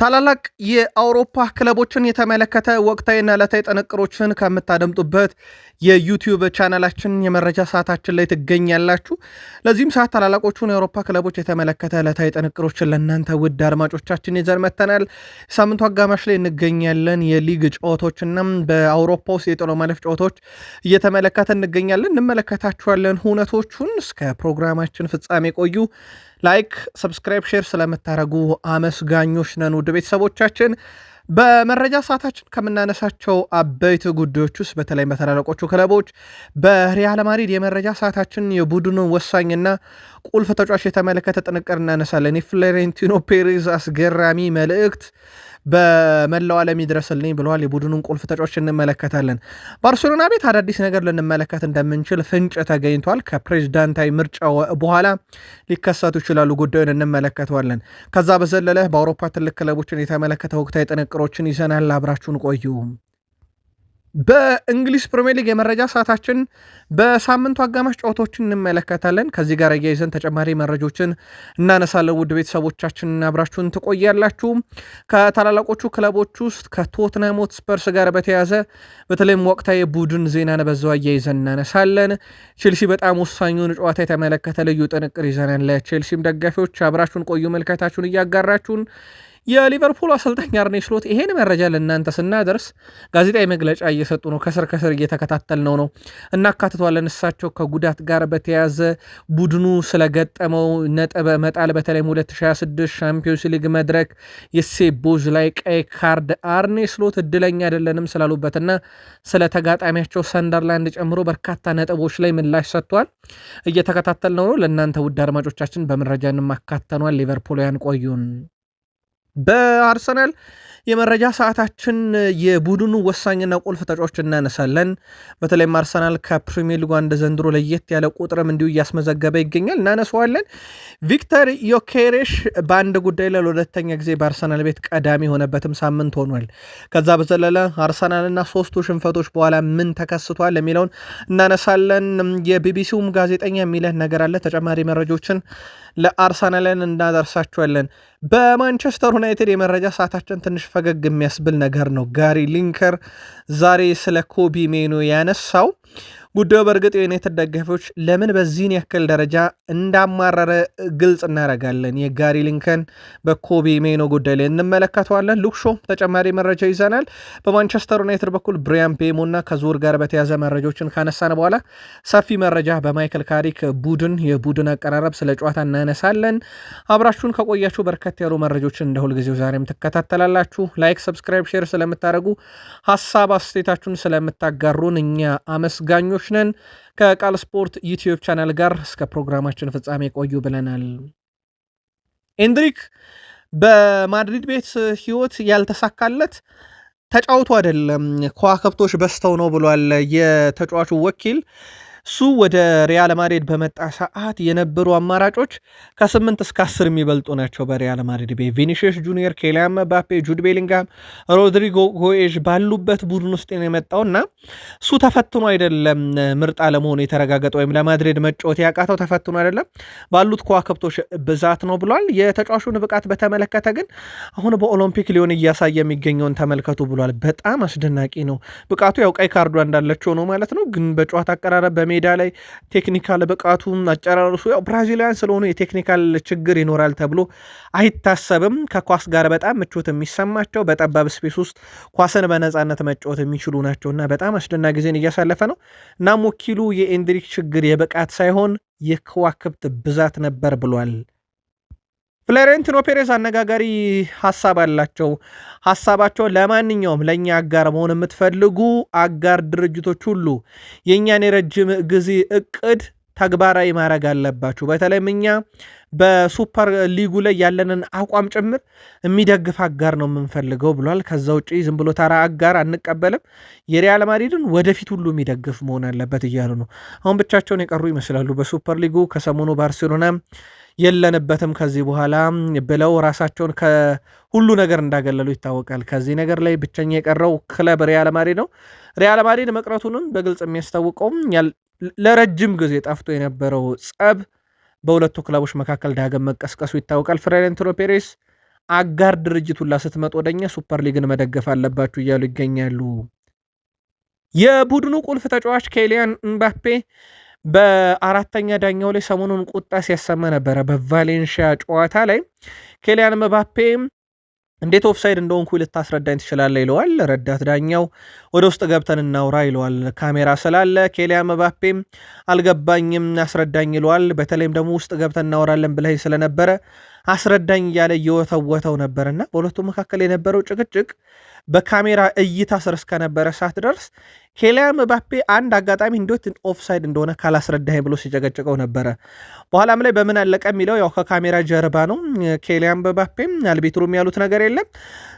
ታላላቅ የአውሮፓ ክለቦችን የተመለከተ ወቅታዊና ዕለታዊ ጥንቅሮችን ከምታደምጡበት የዩቲዩብ ቻናላችን የመረጃ ሰዓታችን ላይ ትገኛላችሁ። ለዚህም ሰዓት ታላላቆቹን የአውሮፓ ክለቦች የተመለከተ ዕለታዊ ጥንቅሮችን ለእናንተ ውድ አድማጮቻችን ይዘን መጥተናል። ሳምንቱ አጋማሽ ላይ እንገኛለን። የሊግ ጨዋታዎችና በአውሮፓ ውስጥ የጥሎ ማለፍ ጨዋታዎች እየተመለከተ እንገኛለን። እንመለከታችኋለን ሁነቶቹን። እስከ ፕሮግራማችን ፍጻሜ ቆዩ። ላይክ፣ ሰብስክራይብ፣ ሼር ስለምታደርጉ አመስጋኞች ነን። ውድ ቤተሰቦቻችን በመረጃ ሰዓታችን ከምናነሳቸው አበይት ጉዳዮች ውስጥ በተለይ በታላላቆቹ ክለቦች በሪያል ማድሪድ የመረጃ ሰዓታችን የቡድኑን ወሳኝና ቁልፍ ተጫዋች የተመለከተ ጥንቅር እናነሳለን። የፍሎሬንቲኖ ፔሬዝ አስገራሚ መልእክት በመላው ዓለም ይድረስልኝ ብለዋል። የቡድኑን ቁልፍ ተጫዋች እንመለከታለን። ባርሴሎና ቤት አዳዲስ ነገር ልንመለከት እንደምንችል ፍንጭ ተገኝቷል። ከፕሬዝዳንታዊ ምርጫ በኋላ ሊከሰቱ ይችላሉ ጉዳዩን እንመለከተዋለን። ከዛ በዘለለ በአውሮፓ ትልቅ ክለቦችን የተመለከተ ወቅታዊ ጥንቅሮችን ይዘናል። አብራችሁን ቆዩ። በእንግሊዝ ፕሪሚየር ሊግ የመረጃ ሰዓታችን በሳምንቱ አጋማሽ ጨዋታዎችን እንመለከታለን። ከዚህ ጋር እያይዘን ተጨማሪ መረጃዎችን እናነሳለን። ውድ ቤተሰቦቻችን አብራችሁን ትቆያላችሁ። ከታላላቆቹ ክለቦች ውስጥ ከቶትናም ሆትስፐርስ ጋር በተያዘ በተለይም ወቅታዊ የቡድን ዜናን በዛው አያይዘን እናነሳለን። ቼልሲ በጣም ወሳኙን ጨዋታ የተመለከተ ልዩ ጥንቅር ይዘናል። ለቼልሲም ደጋፊዎች አብራችሁን ቆዩ፣ መልከታችሁን እያጋራችሁን። የሊቨርፑል አሰልጣኝ አርኔ ስሎት ይሄን መረጃ ለእናንተ ስናደርስ ጋዜጣዊ መግለጫ እየሰጡ ነው። ከስር እየተከታተልነው ነው፣ እናካትተዋለን። እሳቸው ከጉዳት ጋር በተያዘ ቡድኑ ስለገጠመው ነጥብ መጣል በተለይም 2026 ሻምፒዮንስ ሊግ መድረክ የሴቦዝ ላይ ቀይ ካርድ አርኔ ስሎት እድለኛ አይደለንም ስላሉበትና ስለ ተጋጣሚያቸው ሰንደርላንድ ጨምሮ በርካታ ነጥቦች ላይ ምላሽ ሰጥቷል። እየተከታተልነው ነው። ለእናንተ ውድ አድማጮቻችን በመረጃ እንማካተኗል። ሊቨርፑልያን ቆዩን። በአርሰናል የመረጃ ሰዓታችን የቡድኑ ወሳኝና ቁልፍ ተጫዋቾች እናነሳለን። በተለይም አርሰናል ከፕሪሚየር ሊጉ አንድ ዘንድሮ ለየት ያለ ቁጥርም እንዲሁ እያስመዘገበ ይገኛል፣ እናነሳዋለን። ቪክተር ዮኬሬሽ በአንድ ጉዳይ ላይ ለሁለተኛ ጊዜ በአርሰናል ቤት ቀዳሚ የሆነበትም ሳምንት ሆኗል። ከዛ በዘለለ አርሰናልና ሶስቱ ሽንፈቶች በኋላ ምን ተከስቷል የሚለውን እናነሳለን። የቢቢሲውም ጋዜጠኛ የሚለን ነገር አለ። ተጨማሪ መረጃዎችን ለአርሰናልን እናደርሳቸዋለን። በማንቸስተር ዩናይትድ የመረጃ ሰዓታችን ትንሽ ፈገግ የሚያስብል ነገር ነው። ጋሪ ሊንከር ዛሬ ስለ ኮቢ ሜኑ ያነሳው ጉዳዩ በእርግጥ የዩናይትድ ደጋፊዎች ለምን በዚህን ያክል ደረጃ እንዳማረረ ግልጽ እናደርጋለን። የጋሪ ሊንከን በኮቢ ሜኖ ጉዳይ ላይ እንመለከተዋለን። ሉክሾ ተጨማሪ መረጃ ይዘናል። በማንቸስተር ዩናይትድ በኩል ብሪያን ቤሞ እና ከዙር ጋር በተያዘ መረጃዎችን ካነሳን በኋላ ሰፊ መረጃ በማይክል ካሪክ የቡድን አቀራረብ ስለ ጨዋታ እናነሳለን። አብራችሁን ከቆያችሁ በርከት ያሉ መረጃዎችን እንደ ሁልጊዜው ዛሬም ትከታተላላችሁ። ላይክ፣ ሰብስክራይብ፣ ሼር ስለምታደርጉ ሀሳብ አስተያየታችሁን ስለምታጋሩን እኛ አመስጋኞች ነን። ከቃል ስፖርት ዩቲዩብ ቻናል ጋር እስከ ፕሮግራማችን ፍጻሜ ቆዩ ብለናል። ኤንድሪክ በማድሪድ ቤት ህይወት ያልተሳካለት ተጫውቶ አይደለም ከዋክብቶች በስተው ነው ብሏል የተጫዋቹ ወኪል። እሱ ወደ ሪያል ማድሪድ በመጣ ሰዓት የነበሩ አማራጮች ከ8 እስከ 10 የሚበልጡ ናቸው በሪያል ማድሪድ ቤት። ቪኒሺየስ ጁኒየር፣ ኬሊያን ምባፔ፣ ጁድ ቤሊንጋም፣ ሮድሪጎ ጎኤዥ ባሉበት ቡድን ውስጥ ነው የመጣውና እሱ ተፈትኖ አይደለም ምርጥ አለመሆኑ የተረጋገጠ ወይም ለማድሪድ መጫወት ያቃተው ተፈትኖ አይደለም ባሉት ከዋክብቶች ብዛት ነው ብሏል። የተጫዋቹን ብቃት በተመለከተ ግን አሁን በኦሎምፒክ ሊሆን እያሳየ የሚገኘውን ተመልከቱ ብሏል። በጣም አስደናቂ ነው ብቃቱ። ያው ቀይ ካርዷ እንዳለችው ነው ማለት ነው። ግን በጨዋታ አቀራረብ ሜዳ ላይ ቴክኒካል ብቃቱ አጨራረሱ ያው ብራዚላውያን ስለሆኑ የቴክኒካል ችግር ይኖራል ተብሎ አይታሰብም። ከኳስ ጋር በጣም ምቾት የሚሰማቸው በጠባብ ስፔስ ውስጥ ኳስን በነፃነት መጫወት የሚችሉ ናቸውና በጣም አስደናቂ ጊዜን እያሳለፈ ነው። እናም ወኪሉ የኤንድሪክ ችግር የብቃት ሳይሆን የከዋክብት ብዛት ነበር ብሏል። ፍሎሬንቲኖ ፔሬዝ አነጋጋሪ ሀሳብ አላቸው። ሀሳባቸው ለማንኛውም ለእኛ አጋር መሆን የምትፈልጉ አጋር ድርጅቶች ሁሉ የእኛን የረጅም ጊዜ እቅድ ተግባራዊ ማድረግ አለባችሁ። በተለይም እኛ በሱፐር ሊጉ ላይ ያለንን አቋም ጭምር የሚደግፍ አጋር ነው የምንፈልገው ብሏል። ከዛ ውጭ ዝም ብሎ ተራ አጋር አንቀበልም፣ የሪያል ማድሪድን ወደፊት ሁሉ የሚደግፍ መሆን አለበት እያሉ ነው። አሁን ብቻቸውን የቀሩ ይመስላሉ በሱፐር ሊጉ። ከሰሞኑ ባርሴሎና የለንበትም ከዚህ በኋላ ብለው ራሳቸውን ከሁሉ ነገር እንዳገለሉ ይታወቃል። ከዚህ ነገር ላይ ብቸኛ የቀረው ክለብ ሪያል ማድሪድ ነው። ሪያል ማድሪድ መቅረቱንም በግልጽ የሚያስታውቀውም ለረጅም ጊዜ ጠፍቶ የነበረው ጸብ በሁለቱ ክለቦች መካከል ዳግም መቀስቀሱ ይታወቃል። ፍሎሬንቲኖ ፔሬዝ አጋር ድርጅቱላ ስትመጡ ወደኛ ሱፐር ሊግን መደገፍ አለባችሁ እያሉ ይገኛሉ። የቡድኑ ቁልፍ ተጫዋች ኬሊያን ምባፔ በአራተኛ ዳኛው ላይ ሰሞኑን ቁጣ ሲያሰማ ነበረ። በቫሌንሺያ ጨዋታ ላይ ኬሊያን ምባፔ እንዴት ኦፍሳይድ እንደሆንኩ ልታስረዳኝ ትችላለህ ይለዋል። ረዳት ዳኛው ወደ ውስጥ ገብተን እናውራ ይለዋል። ካሜራ ስላለ ኬሊያን ምባፔም አልገባኝም አስረዳኝ ይለዋል። በተለይም ደግሞ ውስጥ ገብተን እናወራለን ብለህ ስለነበረ አስረዳኝ እያለ እየወተወተው ነበርና በሁለቱ መካከል የነበረው ጭቅጭቅ በካሜራ እይታ ስር እስከነበረ ሰዓት ድረስ ኬሊያን ምባፔ አንድ አጋጣሚ እንዴት ኦፍሳይድ እንደሆነ ካላስረዳኝ ብሎ ሲጨቀጭቀው ነበረ። በኋላም ላይ በምን አለቀ የሚለው ያው ከካሜራ ጀርባ ነው። ኬሊያን ምባፔም አልቢትሩም ያሉት ነገር የለም።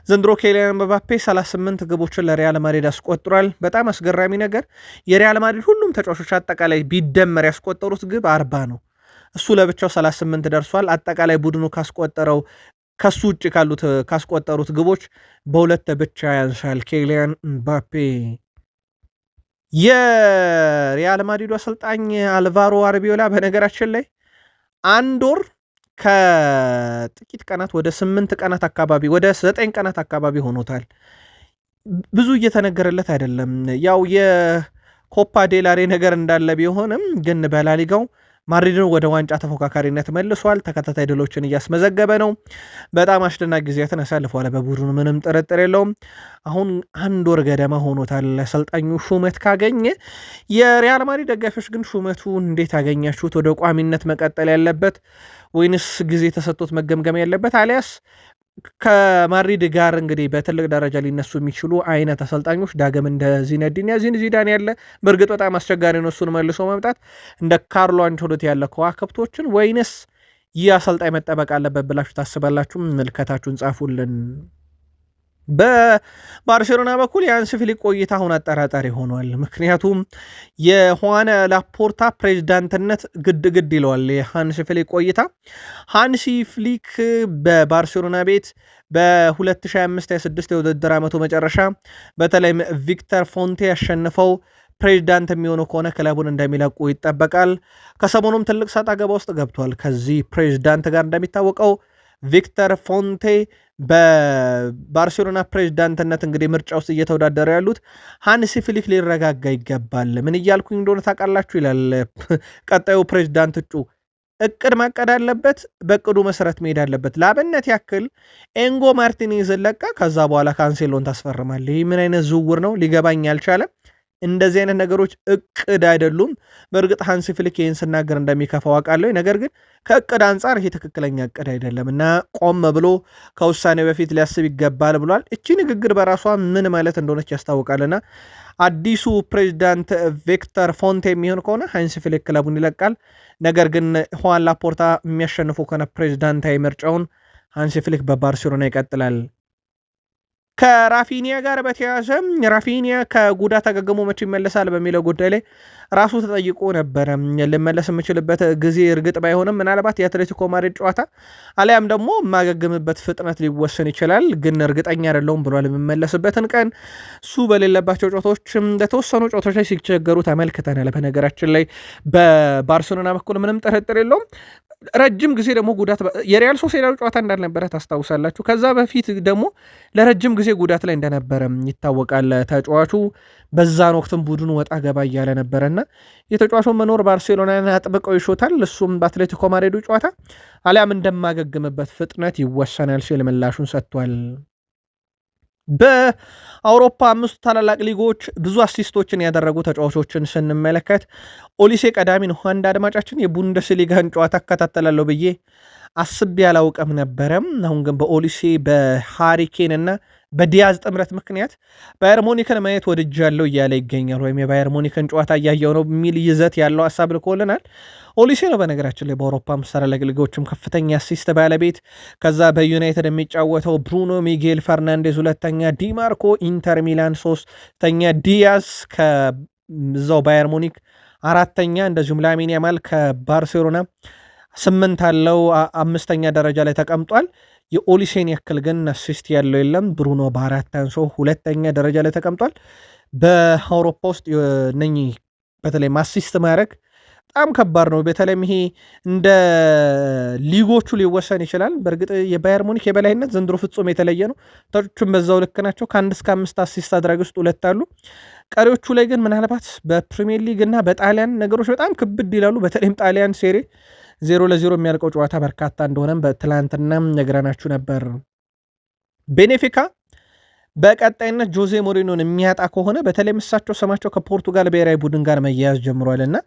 ዘንድሮ ኬሊያን ምባፔ 38 ግቦችን ለሪያል ማድሪድ አስቆጥሯል። በጣም አስገራሚ ነገር የሪያል ማድሪድ ሁሉም ተጫዋቾች አጠቃላይ ቢደመር ያስቆጠሩት ግብ 40 ነው። እሱ ለብቻው 38 ደርሷል። አጠቃላይ ቡድኑ ካስቆጠረው ከሱ ውጭ ካስቆጠሩት ግቦች በሁለት ብቻ ያንሳል ኬሊያን ምባፔ። የሪያል ማድሪዱ አሰልጣኝ አልቫሮ አርቢዮላ በነገራችን ላይ አንድ ወር ከጥቂት ቀናት ወደ 8 ቀናት አካባቢ ወደ 9 ቀናት አካባቢ ሆኖታል። ብዙ እየተነገረለት አይደለም። ያው የኮፓ ዴላሬ ነገር እንዳለ ቢሆንም ግን በላሊጋው ማድሪድን ወደ ዋንጫ ተፎካካሪነት መልሷል። ተከታታይ ድሎችን እያስመዘገበ ነው። በጣም አስደናቂ ጊዜያትን አሳልፈዋል በቡድኑ ምንም ጥርጥር የለውም። አሁን አንድ ወር ገደማ ሆኖታል አሰልጣኙ ሹመት ካገኘ። የሪያል ማድሪድ ደጋፊዎች ግን ሹመቱ እንዴት አገኛችሁት? ወደ ቋሚነት መቀጠል ያለበት ወይንስ ጊዜ ተሰጥቶት መገምገም ያለበት አሊያስ ከማድሪድ ጋር እንግዲህ በትልቅ ደረጃ ሊነሱ የሚችሉ አይነት አሰልጣኞች ዳግም እንደ ዚነዲን ዚዳን ያለ በእርግጥ በጣም አስቸጋሪ ነው እሱን መልሶ መምጣት እንደ ካርሎ አንቸሎቲ ያለ ከዋክብቶችን ወይንስ ይህ አሰልጣኝ መጠበቅ አለበት ብላችሁ ታስባላችሁ? ምልከታችሁን ጻፉልን። በባርሴሎና በኩል የሃንሲ ፍሊክ ቆይታ አሁን አጠራጣሪ ሆኗል። ምክንያቱም የሁዋን ላፖርታ ፕሬዚዳንትነት ግድ ይለዋል የሃንሲ ፍሊክ ቆይታ። ሃንሲ ፍሊክ በባርሴሎና ቤት በ2025/26 የውድድር ዓመቱ መጨረሻ በተለይም ቪክተር ፎንቴ ያሸንፈው ፕሬዚዳንት የሚሆነው ከሆነ ክለቡን እንደሚለቁ ይጠበቃል። ከሰሞኑም ትልቅ ሰጣ ገባ ውስጥ ገብቷል ከዚህ ፕሬዚዳንት ጋር። እንደሚታወቀው ቪክተር ፎንቴ በባርሴሎና ፕሬዚዳንትነት እንግዲህ ምርጫ ውስጥ እየተወዳደሩ ያሉት ሃንሲ ፍሊክ ሊረጋጋ ይገባል። ምን እያልኩኝ እንደሆነ ታውቃላችሁ ይላል ቀጣዩ ፕሬዚዳንት እጩ። እቅድ ማቀድ አለበት፣ በእቅዱ መሰረት መሄድ አለበት። ለአብነት ያክል ኤንጎ ማርቲኔዝን ለቃ ከዛ በኋላ ካንሴሎን ታስፈርማል። ይህ ምን አይነት ዝውውር ነው? ሊገባኝ አልቻለም። እንደዚህ አይነት ነገሮች እቅድ አይደሉም። በእርግጥ ሃንሲ ፍሊክ ይህን ስናገር እንደሚከፋው አውቃለሁ። ነገር ግን ከእቅድ አንጻር ይሄ ትክክለኛ እቅድ አይደለም እና ቆም ብሎ ከውሳኔ በፊት ሊያስብ ይገባል ብሏል። እቺ ንግግር በራሷ ምን ማለት እንደሆነች ያስታውቃልና አዲሱ ፕሬዚዳንት ቪክተር ፎንቴ የሚሆን ከሆነ ሃንሲ ፍሊክ ክለቡን ይለቃል። ነገር ግን ሁዋን ላፖርታ የሚያሸንፉ ከሆነ ፕሬዚዳንታዊ ምርጫውን ሃንሲ ፍሊክ በባርሴሎና ይቀጥላል። ከራፊኒያ ጋር በተያያዘ ራፊኒያ ከጉዳት አገግሞ መቼ ይመለሳል በሚለው ጉዳይ ላይ ራሱ ተጠይቆ ነበረ። ልመለስ የምችልበት ጊዜ እርግጥ ባይሆንም ምናልባት የአትሌቲኮ ማድሪድ ጨዋታ አሊያም ደግሞ የማገግምበት ፍጥነት ሊወሰን ይችላል፣ ግን እርግጠኛ አይደለሁም ብሏል። የምመለስበትን ቀን እሱ በሌለባቸው ጨዋታዎች እንደተወሰኑ ጨዋታዎች ላይ ሲቸገሩ ተመልክተናል። በነገራችን ላይ በባርሴሎና በኩል ምንም ጥርጥር የለውም። ረጅም ጊዜ ደግሞ ጉዳት የሪያል ሶሴዳድ ጨዋታ እንዳልነበረ ታስታውሳላችሁ። ከዛ በፊት ደግሞ ለረጅም ጊዜ ጉዳት ላይ እንደነበረ ይታወቃል ተጫዋቹ። በዛን ወቅትም ቡድኑ ወጣ ገባ እያለ ነበረና የተጫዋቹን መኖር ባርሴሎናን አጥብቀው ይሾታል። እሱም በአትሌቲኮ ማድሪዱ ጨዋታ አሊያም እንደማገግምበት ፍጥነት ይወሰናል ሲል ምላሹን ሰጥቷል። በአውሮፓ 5 ታላላቅ ሊጎች ብዙ አሲስቶችን ያደረጉ ተጫዋቾችን ስንመለከት ኦሊሴ ቀዳሚ ነው። አንድ አድማጫችን የቡንደስሊጋን ጨዋታ እከታተላለሁ ብዬ አስቤ አላውቅም ነበረም። አሁን ግን በኦሊሴ በሃሪኬን እና በዲያዝ ጥምረት ምክንያት ባየር ሙኒክን ማየት ወድጃለሁ እያለ ይገኛል። ወይም የባየር ሙኒክን ጨዋታ እያየው ነው የሚል ይዘት ያለው ሀሳብ ልኮልናል። ኦሊሴ ነው በነገራችን ላይ በአውሮፓ ታላላቅ ሊጎችም ከፍተኛ አሲስት ባለቤት። ከዛ በዩናይትድ የሚጫወተው ብሩኖ ሚጌል ፈርናንዴዝ ሁለተኛ፣ ዲማርኮ ኢንተር ሚላን ሶስተኛ፣ ዲያዝ ከዛው ባየር ሙኒክ አራተኛ፣ እንደዚሁም ላሚን ያማል ከባርሴሎና 8 አለው 5ኛ ደረጃ ላይ ተቀምጧል። የኦሊሴን ያክል ግን አሲስት ያለው የለም። ብሩኖ በ4 አንሶ 2ኛ ደረጃ ላይ ተቀምጧል። በአውሮፓ ውስጥ እነኚህ በተለይ አሲስት ማድረግ በጣም ከባድ ነው። በተለይም ይሄ እንደ ሊጎቹ ሊወሰን ይችላል። በእርግጥ የባየር ሙኒክ የበላይነት ዘንድሮ ፍጹም የተለየ ነው። ተጮቹም በዛው ልክ ናቸው። ከ1 እስከ 5 አሲስት አድራጊ ውስጥ 2 አሉ። ቀሪዎቹ ላይ ግን ምናልባት በፕሪሚየር ሊግ እና በጣሊያን ነገሮች በጣም ክብድ ይላሉ። በተለይም ጣሊያን ሴሪ 0-0 የሚያልቀው ጨዋታ በርካታ እንደሆነም በትላንትና ነግረናችሁ ነበር። ቤኔፊካ በቀጣይነት ጆዜ ሞሪኖን የሚያጣ ከሆነ በተለይ እሳቸው ስማቸው ከፖርቱጋል ብሔራዊ ቡድን ጋር መያያዝ ጀምሯልና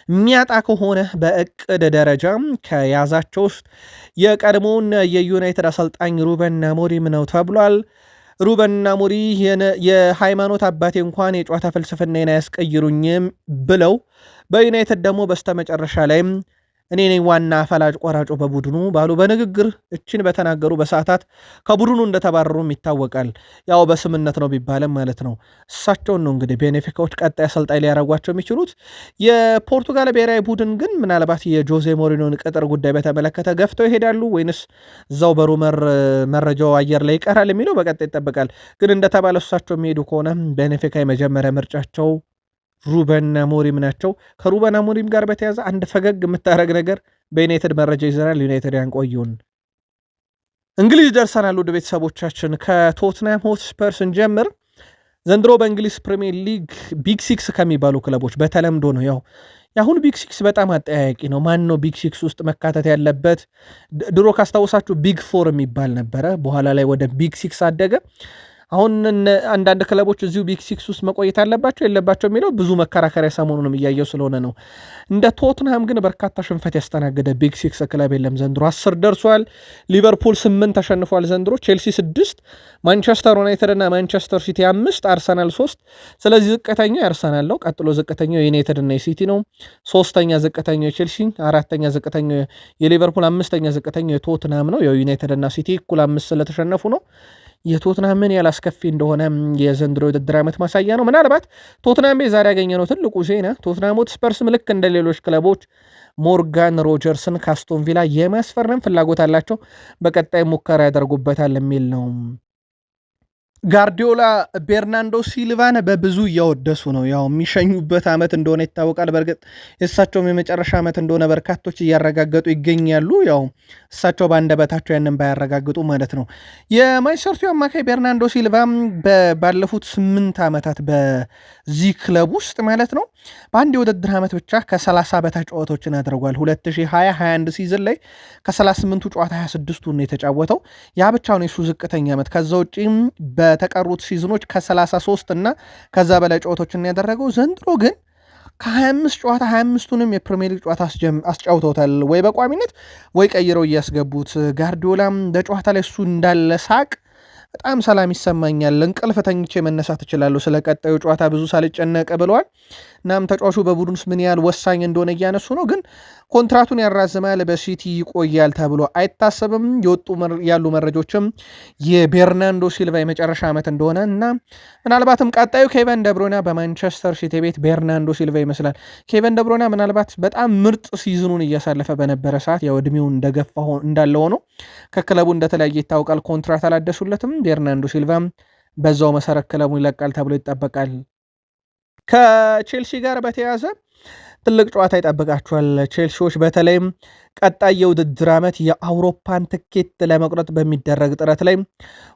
የሚያጣ ከሆነ በእቅድ ደረጃ ከያዛቸው ውስጥ የቀድሞውን የዩናይትድ አሰልጣኝ ሩበን አሞሪም ነው ተብሏል። ሩበን አሞሪም የሃይማኖት አባቴ እንኳን የጨዋታ ፍልስፍናን አያስቀይሩኝም ብለው በዩናይትድ ደግሞ በስተመጨረሻ ላይም እኔ ነኝ ዋና ፈላጭ ቆራጮ በቡድኑ ባሉ በንግግር እችን በተናገሩ በሰዓታት ከቡድኑ እንደተባረሩም ይታወቃል። ያው በስምነት ነው ቢባልም ማለት ነው። እሳቸውን ነው እንግዲህ ቤኔፊካዎች ቀጣይ አሰልጣኝ ሊያደርጓቸው የሚችሉት። የፖርቱጋል ብሔራዊ ቡድን ግን ምናልባት የጆዜ ሞሪኖን ቅጥር ጉዳይ በተመለከተ ገፍተው ይሄዳሉ ወይንስ እዛው በሩመር መረጃው አየር ላይ ይቀራል የሚለው በቀጣይ ይጠበቃል። ግን እንደተባለ እሳቸው የሚሄዱ ከሆነ ቤኔፊካ የመጀመሪያ ምርጫቸው ሩበን አሞሪም ናቸው። ከሩበን አሞሪም ጋር በተያዘ አንድ ፈገግ የምታደረግ ነገር በዩናይትድ መረጃ ይዘናል። ዩናይትድ ያንቆዩን። እንግሊዝ ደርሰናል። ውድ ቤተሰቦቻችን ከቶትናም ሆትስፐርስ እንጀምር። ዘንድሮ በእንግሊዝ ፕሪሚየር ሊግ ቢግ ሲክስ ከሚባሉ ክለቦች በተለምዶ ነው። ያው የአሁኑ ቢግ ሲክስ በጣም አጠያያቂ ነው። ማን ነው ቢግ ሲክስ ውስጥ መካተት ያለበት? ድሮ ካስታወሳችሁ ቢግ ፎር የሚባል ነበረ። በኋላ ላይ ወደ ቢግ ሲክስ አደገ። አሁን አንዳንድ ክለቦች እዚሁ ቢግ ሲክስ ውስጥ መቆየት አለባቸው የለባቸው የሚለው ብዙ መከራከሪያ ሰሞኑንም እያየው ስለሆነ ነው። እንደ ቶትንሃም ግን በርካታ ሽንፈት ያስተናገደ ቢግ ሲክስ ክለብ የለም። ዘንድሮ 10 ደርሷል። ሊቨርፑል 8 ተሸንፏል ዘንድሮ፣ ቼልሲ 6፣ ማንቸስተር ዩናይትድ እና ማንቸስተር ሲቲ 5፣ አርሰናል 3። ስለዚህ ዝቅተኛው የአርሰናል ነው። ቀጥሎ ዝቅተኛው የዩናይትድ እና የሲቲ ነው። ሶስተኛ ዝቅተኛው የቼልሲ፣ አራተኛ ዝቅተኛው የሊቨርፑል፣ አምስተኛ ዝቅተኛው የቶትንሃም ነው። የዩናይትድ እና ሲቲ እኩል 5 ስለተሸነፉ ነው። የቶትናም ምን ያህል አስከፊ እንደሆነ የዘንድሮ የውድድር ዓመት ማሳያ ነው። ምናልባት ቶትናም ዛሬ ያገኘነው ትልቁ ዜና ቶትናም ሆትስፐርስም ልክ እንደ ሌሎች ክለቦች ሞርጋን ሮጀርስን ካስቶን ቪላ የማስፈረም ፍላጎት አላቸው። በቀጣይ ሙከራ ያደርጉበታል የሚል ነው። ጋርዲዮላ ቤርናንዶ ሲልቫን በብዙ እያወደሱ ነው። ያው የሚሸኙበት ዓመት እንደሆነ ይታወቃል። በእርግጥ የእሳቸውም የመጨረሻ ዓመት እንደሆነ በርካቶች እያረጋገጡ ይገኛሉ። ያው እሳቸው በአንደበታቸው ያንን ባያረጋግጡ ማለት ነው። የማንቸስተር ሲቲ አማካይ ቤርናንዶ ሲልቫ ባለፉት 8 ዓመታት በዚህ ክለብ ውስጥ ማለት ነው በአንድ የውድድር ዓመት ብቻ ከ30 በታች ጨዋታዎችን አድርጓል። 2020-21 ሲዝን ላይ ከ38ቱ ጨዋታ 26ቱን ነው የተጫወተው። ያ ብቻ ነው የሱ ዝቅተኛ ዓመት። ከዛ ውጪ በተቀሩት ሲዝኖች ከ33 እና ከዛ በላይ ጨዋታዎችን ያደረገው። ዘንድሮ ግን ከ25 ጨዋታ 25ቱንም የፕሪሚየር ሊግ ጨዋታ አስጫውተውታል። ወይ በቋሚነት ወይ ቀይረው እያስገቡት። ጋርዲዮላም በጨዋታ ላይ እሱ እንዳለ ሳቅ በጣም ሰላም ይሰማኛል፣ እንቅልፍ ተኝቼ መነሳት እችላለሁ፣ ስለ ቀጣዩ ጨዋታ ብዙ ሳልጨነቅ ብለዋል። እናም ተጫዋቹ በቡድን ውስጥ ምን ያህል ወሳኝ እንደሆነ እያነሱ ነው። ግን ኮንትራቱን ያራዝማል፣ በሲቲ ይቆያል ተብሎ አይታሰብም። የወጡ ያሉ መረጃዎችም የቤርናንዶ ሲልቫ የመጨረሻ ዓመት እንደሆነ እና ምናልባትም ቀጣዩ ኬቨን ደብሮና በማንቸስተር ሲቲ ቤት ቤርናንዶ ሲልቫ ይመስላል። ኬቨን ደብሮና ምናልባት በጣም ምርጥ ሲዝኑን እያሳለፈ በነበረ ሰዓት ያው ዕድሜውን እንደገፋ እንዳለ ሆኖ ከክለቡ እንደተለያየ ይታወቃል። ኮንትራት አላደሱለትም። ቤርናንዶ ሲልቫ በዛው መሰረት ክለቡ ይለቃል ተብሎ ይጠበቃል። ከቼልሲ ጋር በተያያዘ ትልቅ ጨዋታ ይጠብቃቸዋል። ቼልሲዎች በተለይም ቀጣይ የውድድር ዓመት የአውሮፓን ትኬት ለመቁረጥ በሚደረግ ጥረት ላይ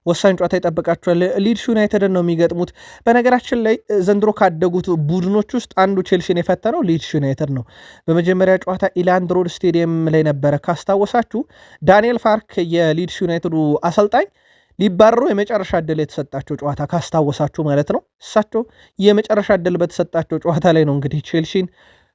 ወሳኝ ጨዋታ ይጠብቃቸዋል። ሊድስ ዩናይትድን ነው የሚገጥሙት። በነገራችን ላይ ዘንድሮ ካደጉት ቡድኖች ውስጥ አንዱ ቼልሲን የፈተነው ሊድስ ዩናይትድ ነው። በመጀመሪያ ጨዋታ ኢላንድ ሮድ ስቴዲየም ላይ ነበረ። ካስታወሳችሁ ዳንኤል ፋርክ የሊድስ ዩናይትዱ አሰልጣኝ ሊባረሩ የመጨረሻ ዕድል የተሰጣቸው ጨዋታ ካስታወሳችሁ ማለት ነው። እሳቸው የመጨረሻ ዕድል በተሰጣቸው ጨዋታ ላይ ነው እንግዲህ ቼልሲን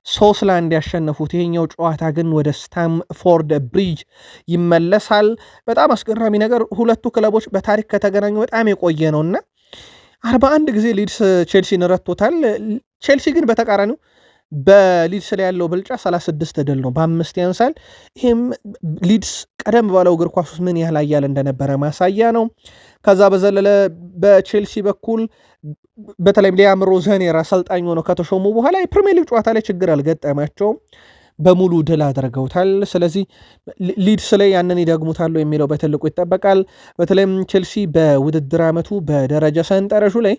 3-1 ያሸነፉት። ይሄኛው ጨዋታ ግን ወደ ስታምፎርድ ብሪጅ ይመለሳል። በጣም አስገራሚ ነገር ሁለቱ ክለቦች በታሪክ ከተገናኙ በጣም የቆየ ነውና 41 ጊዜ ሊድስ ቼልሲን ረቶታል። ቼልሲ ግን በተቃራኒው በሊድስ ላይ ያለው ብልጫ 36 ድል ነው፣ በ5 ያንሳል። ይህም ሊድስ ቀደም ባለው እግር ኳስ ውስጥ ምን ያህል አያል እንደነበረ ማሳያ ነው። ከዛ በዘለለ በቼልሲ በኩል በተለይም ሊያም ሮዘኔር አሰልጣኝ ሆነው ከተሾሙ በኋላ የፕሪሚየር ሊግ ጨዋታ ላይ ችግር አልገጠማቸውም፣ በሙሉ ድል አድርገውታል። ስለዚህ ሊድስ ላይ ያንን ይደግሙታሉ የሚለው በትልቁ ይጠበቃል። በተለይም ቼልሲ በውድድር ዓመቱ በደረጃ ሰንጠረዡ ላይ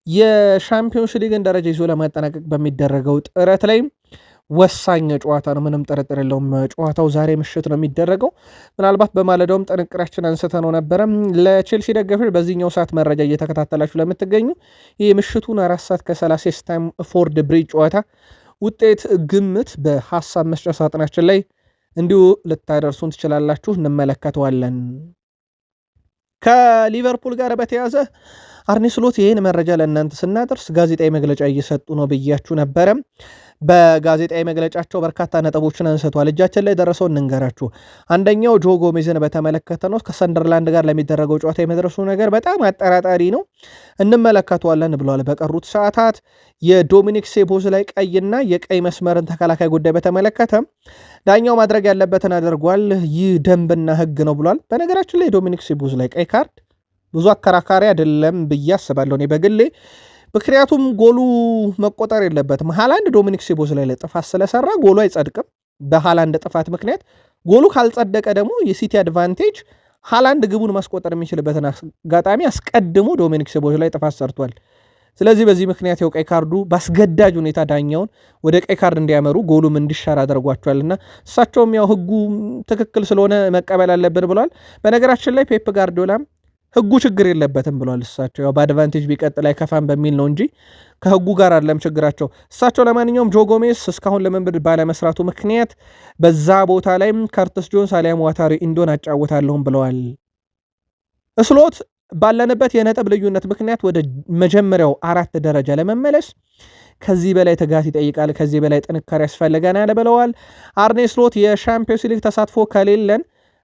የሻምፒዮንስ ሊግን ደረጃ ይዞ ለማጠናቀቅ በሚደረገው ጥረት ላይ ወሳኝ ጨዋታ ነው፣ ምንም ጥርጥር የለውም። ጨዋታው ዛሬ ምሽት ነው የሚደረገው። ምናልባት በማለዳውም ጥንቅራችን አንስተነው ነበረ። ለቼልሲ ደጋፊዎች በዚህኛው ሰዓት መረጃ እየተከታተላችሁ ለምትገኙ ይህ ምሽቱን 4 ከ30 ስታምፎርድ ብሪጅ ጨዋታ ውጤት ግምት በሀሳብ መስጫ ሳጥናችን ላይ እንዲሁ ልታደርሱን ትችላላችሁ፣ እንመለከተዋለን። ከሊቨርፑል ጋር በተያዘ አርኔ ስሎት ይህን መረጃ ለእናንተ ስናደርስ ጋዜጣዊ መግለጫ እየሰጡ ነው ብያችሁ ነበረ። በጋዜጣዊ መግለጫቸው በርካታ ነጥቦችን አንስቷል። እጃችን ላይ ደረሰው እንንገራችሁ። አንደኛው ጆ ጎሜዝን በተመለከተ ነው። ከሰንደርላንድ ጋር ለሚደረገው ጨዋታ የመድረሱ ነገር በጣም አጠራጣሪ ነው፣ እንመለከተዋለን ብለዋል። በቀሩት ሰዓታት የዶሚኒክ ሴቦዝ ላይ ቀይና የቀይ መስመርን ተከላካይ ጉዳይ በተመለከተ ዳኛው ማድረግ ያለበትን አድርጓል። ይህ ደንብና ሕግ ነው ብሏል። በነገራችን ላይ ዶሚኒክ ሴቦዝ ላይ ቀይ ካርድ ብዙ አከራካሪ አይደለም ብዬ አስባለሁ እኔ በግሌ። ምክንያቱም ጎሉ መቆጠር የለበትም። ሃላንድ ዶሚኒክ ሴቦዝ ላይ ጥፋት ስለሰራ ጎሉ አይጸድቅም። በሃላንድ ጥፋት ምክንያት ጎሉ ካልጸደቀ ደግሞ የሲቲ አድቫንቴጅ ሃላንድ ግቡን ማስቆጠር የሚችልበትን አጋጣሚ አስቀድሞ ዶሚኒክ ሴቦዝ ላይ ጥፋት ሰርቷል። ስለዚህ በዚህ ምክንያት የው ቀይ ካርዱ በአስገዳጅ ሁኔታ ዳኛውን ወደ ቀይ ካርድ እንዲያመሩ ጎሉም እንዲሻር አድርጓቸዋልና እሳቸውም ያው ህጉ ትክክል ስለሆነ መቀበል አለብን ብለዋል። በነገራችን ላይ ፔፕ ጋርዲዮላም ህጉ ችግር የለበትም ብለዋል። እሳቸው ያው በአድቫንቴጅ ቢቀጥል አይከፋም በሚል ነው እንጂ ከህጉ ጋር አይደለም ችግራቸው እሳቸው። ለማንኛውም ጆ ጎሜዝ እስካሁን ልምምድ ባለመስራቱ ምክንያት በዛ ቦታ ላይም ከርትስ ጆንስ አሊያም ዋታሪ ኢንዶን አጫወታለሁም ብለዋል። ስሎት ባለንበት የነጥብ ልዩነት ምክንያት ወደ መጀመሪያው 4 ደረጃ ለመመለስ ከዚህ በላይ ትጋት ይጠይቃል፣ ከዚህ በላይ ጥንካሬ ያስፈልገናል ብለዋል። አርኔ ስሎት የሻምፒዮንስ ሊግ ተሳትፎ ከሌለን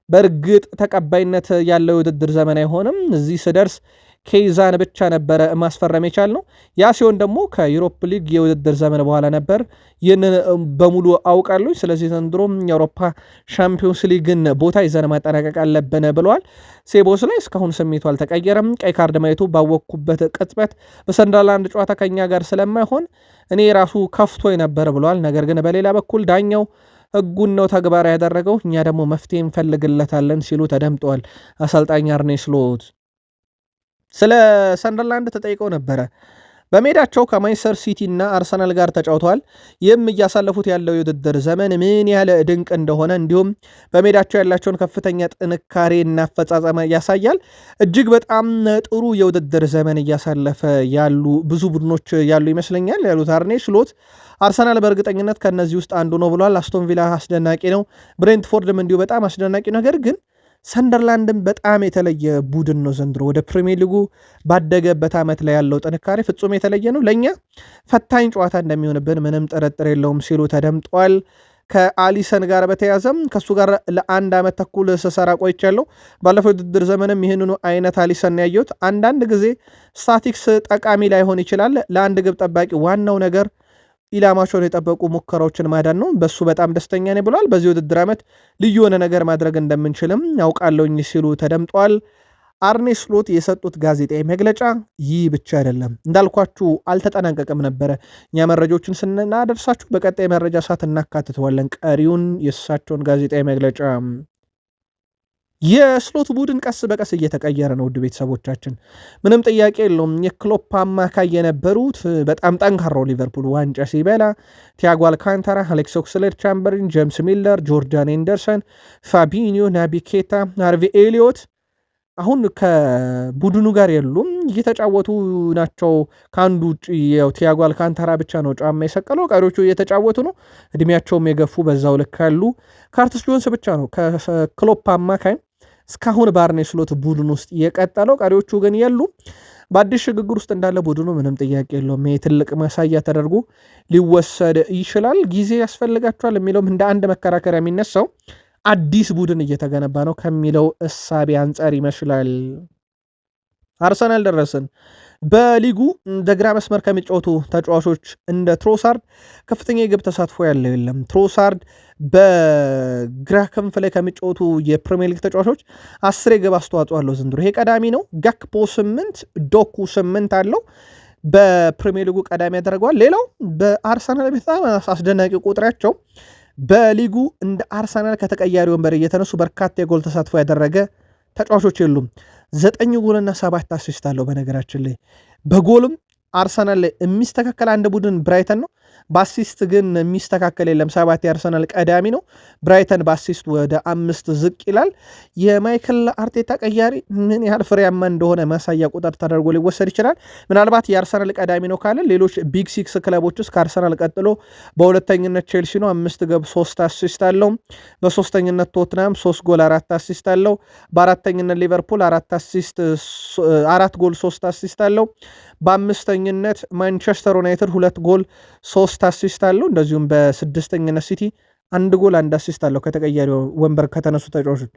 በእርግጥ ተቀባይነት ያለው ውድድር ዘመን አይሆንም። እዚህ ስደርስ ኬይዛን ብቻ ነበረ ማስፈረም የቻል ነው። ያ ሲሆን ደግሞ ከዩሮፕ ሊግ የውድድር ዘመን በኋላ ነበር። ይህንን በሙሉ አውቃለሁ። ስለዚህ ዘንድሮም የአውሮፓ ሻምፒዮንስ ሊግን ቦታ ይዘን ማጠናቀቅ አለብን ብለዋል። ሴቦስ ላይ እስካሁን ስሜቱ አልተቀየረም። ቀይ ካርድ ማየቱ ባወቅኩበት ቅጽበት በሰንደርላንድ ጨዋታ ከኛ ጋር ስለማይሆን እኔ ራሱ ከፍቶ ነበር ብለዋል። ነገር ግን በሌላ በኩል ዳኛው ህጉን ነው ተግባራዊ ያደረገው፣ እኛ ደግሞ መፍትሄ እንፈልግለታለን ሲሉ ተደምጠዋል። አሰልጣኝ አርኔ ስሎት ስለ ሰንደርላንድ ተጠይቀው ነበረ። በሜዳቸው ከማንቸስተር ሲቲ እና አርሰናል ጋር ተጫውተዋል። ይህም እያሳለፉት ያለው የውድድር ዘመን ምን ያህል ድንቅ እንደሆነ እንዲሁም በሜዳቸው ያላቸውን ከፍተኛ ጥንካሬና አፈጻጸም ያሳያል። እጅግ በጣም ጥሩ የውድድር ዘመን እያሳለፈ ያሉ ብዙ ቡድኖች ያሉ ይመስለኛል ያሉት አርኔ ስሎት አርሰናል በእርግጠኝነት ከነዚህ ውስጥ አንዱ ነው ብሏል። አስቶን ቪላ አስደናቂ ነው፣ ብሬንትፎርድም እንዲሁ በጣም አስደናቂ። ነገር ግን ሰንደርላንድም በጣም የተለየ ቡድን ነው። ዘንድሮ ወደ ፕሪሚየር ሊጉ ባደገበት ዓመት ላይ ያለው ጥንካሬ ፍጹም የተለየ ነው። ለእኛ ፈታኝ ጨዋታ እንደሚሆንብን ምንም ጥርጥር የለውም ሲሉ ተደምጧል። ከአሊሰን ጋር በተያዘም ከእሱ ጋር ለ1 ዓመት ተኩል ስሰራ ቆይቻለሁ። ባለፈው ውድድር ዘመንም ይህንኑ አይነት አሊሰን ያየሁት። አንዳንድ ጊዜ ስታቲክስ ጠቃሚ ላይሆን ይችላል። ለአንድ ግብ ጠባቂ ዋናው ነገር ኢላማቸውን የጠበቁ ሙከራዎችን ማዳን ነው። በሱ በጣም ደስተኛ ነኝ ብለዋል። በዚህ ውድድር ዓመት ልዩ የሆነ ነገር ማድረግ እንደምንችልም ያውቃለሁኝ ሲሉ ተደምጧል። አርኔ ስሎት የሰጡት ጋዜጣዊ መግለጫ ይህ ብቻ አይደለም። እንዳልኳችሁ አልተጠናቀቅም ነበረ። እኛ መረጃዎችን ስናደርሳችሁ በቀጣይ መረጃ ሰዓት እናካትተዋለን ቀሪውን የእሳቸውን ጋዜጣዊ መግለጫ። የስሎት ቡድን ቀስ በቀስ እየተቀየረ ነው። ውድ ቤተሰቦቻችን ምንም ጥያቄ የለውም። የክሎፕ አማካይ የነበሩት በጣም ጠንካራው ሊቨርፑል ዋንጫ ሲበላ ቲያጎ አልካንታራ፣ አሌክስ ኦክስሌድ-ቻምበርሊን፣ ጄምስ ሚለር፣ ጆርዳን ኤንደርሰን፣ ፋቢኒዮ፣ ናቢ ኬታ፣ ሃርቪ ኤሊዮት አሁን ከቡድኑ ጋር የሉም፣ እየተጫወቱ ናቸው። ከአንዱ ውጭ ቲያጎ አልካንታራ ብቻ ነው ጫማ የሰቀለው፣ ቀሪዎቹ እየተጫወቱ ነው። እድሜያቸውም የገፉ በዛው ልክ ያሉ። ካርትስ ጆንስ ብቻ ነው ከክሎፕ አማካይ እስካሁን በአርኔ ስሎት ቡድን ውስጥ የቀጠለው፣ ቀሪዎቹ ግን የሉ። በአዲስ ሽግግር ውስጥ እንዳለ ቡድኑ ምንም ጥያቄ የለውም። ይህ ትልቅ ማሳያ ተደርጎ ሊወሰድ ይችላል። ጊዜ ያስፈልጋቸዋል የሚለውም እንደ አንድ መከራከሪያ የሚነሳው አዲስ ቡድን እየተገነባ ነው ከሚለው እሳቤ አንጻር ይመስላል። አርሰናል ደረስን። በሊጉ እንደ ግራ መስመር ከሚጫወቱ ተጫዋቾች እንደ ትሮሳርድ ከፍተኛ የግብ ተሳትፎ ያለው የለም። ትሮሳርድ በግራ ክንፍ ላይ ከሚጫወቱ የፕሪሚየር ሊግ ተጫዋቾች 10 የግብ አስተዋጽኦ አለው ዘንድሮ። ይሄ ቀዳሚ ነው። ጋክፖ 8 ዶኩ 8 አለው። በፕሪሚየር ሊጉ ቀዳሚ ያደርገዋል። ሌላው በአርሰናል በጣም አስደናቂ ቁጥራቸው በሊጉ እንደ አርሰናል ከተቀያሪ ወንበር እየተነሱ በርካታ የጎል ተሳትፎ ያደረገ ተጫዋቾች የሉም። 9 ጎልና 7 አሲስት አለው። በነገራችን ላይ በጎልም አርሰናል ላይ የሚስተካከል አንድ ቡድን ብራይተን ነው። በአሲስት ግን የሚስተካከል የለም። 7 የአርሰናል ቀዳሚ ነው። ብራይተን በአሲስት ወደ 5 ዝቅ ይላል። የማይክል አርቴታ ቀያሪ ምን ያህል ፍሬያማ እንደሆነ ማሳያ ቁጥር ተደርጎ ሊወሰድ ይችላል። ምናልባት የአርሰናል ቀዳሚ ነው ካለ ሌሎች ቢግ ሲክስ ክለቦች ውስጥ ከአርሰናል ቀጥሎ በሁለተኝነት ቼልሲ ነው፣ 5 ግብ 3 አሲስት አለው። በሶስተኝነት ቶትናም 3 ጎል 4 አሲስት አለው። በአራተኝነት ሊቨርፑል 4 ጎል 3 አሲስት አለው። በአምስተኝነት ማንቸስተር ዩናይትድ 2 ጎል 3 አሲስት አለው። እንደዚሁም በስድስተኝነት ሲቲ 1 ጎል 1 አሲስት አለው ከተቀያሪ ወንበር ከተነሱ ተጫዋቾች።